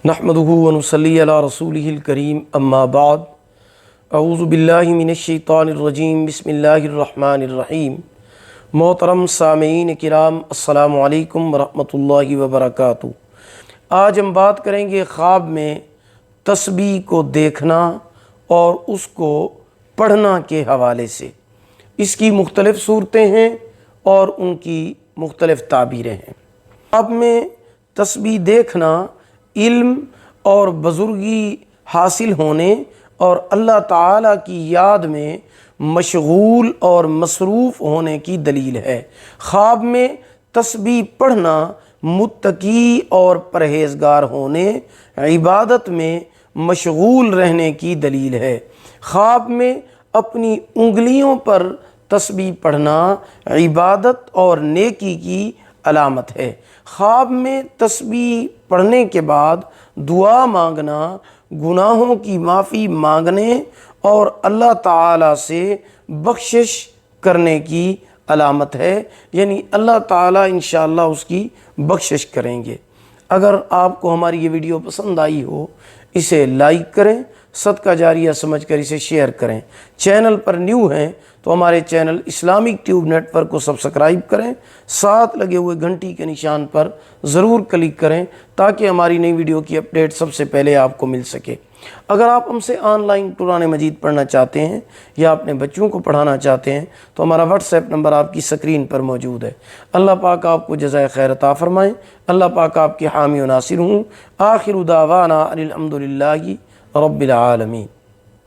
نحمدہ ونصلی علی رسولہ الکریم اما بعد اعوذ باللہ من الشیطان الرجیم بسم اللہ الرحمن الرحیم۔ محترم سامعین کرام، السلام علیکم ورحمۃ اللہ وبرکاتہ۔ آج ہم بات کریں گے خواب میں تسبیح کو دیکھنا اور اس کو پڑھنا کے حوالے سے۔ اس کی مختلف صورتیں ہیں اور ان کی مختلف تعبیریں ہیں۔ خواب میں تسبیح دیکھنا علم اور بزرگی حاصل ہونے اور اللہ تعالیٰ کی یاد میں مشغول اور مصروف ہونے کی دلیل ہے۔ خواب میں تسبیح پڑھنا متقی اور پرہیزگار ہونے، عبادت میں مشغول رہنے کی دلیل ہے۔ خواب میں اپنی انگلیوں پر تسبیح پڑھنا عبادت اور نیکی کی علامت ہے۔ خواب میں تسبیح پڑھنے کے بعد دعا مانگنا گناہوں کی معافی مانگنے اور اللہ تعالیٰ سے بخشش کرنے کی علامت ہے، یعنی اللہ تعالیٰ انشاءاللہ اس کی بخشش کریں گے۔ اگر آپ کو ہماری یہ ویڈیو پسند آئی ہو اسے لائک کریں، صدقہ جاریہ سمجھ کر اسے شیئر کریں۔ چینل پر نیو ہیں تو ہمارے channel Islamic Tube Network کو سبسکرائب کریں، ساتھ لگے ہوئے گھنٹی کے نشان پر ضرور کلک کریں تاکہ ہماری نئی ویڈیو کی اپڈیٹ سب سے پہلے آپ کو مل سکے۔ اگر آپ ہم سے آن لائن قرآن مجید پڑھنا چاہتے ہیں یا اپنے بچوں کو پڑھانا چاہتے ہیں تو ہمارا واٹس ایپ نمبر آپ کی سکرین پر موجود ہے۔ اللہ پاک آپ کو جزائے خیر عطا فرمائیں۔ اللہ پاک آپ کے حامی و ناصر ہوں۔ آخر دعوانا ان الحمد للہ رب العالمین۔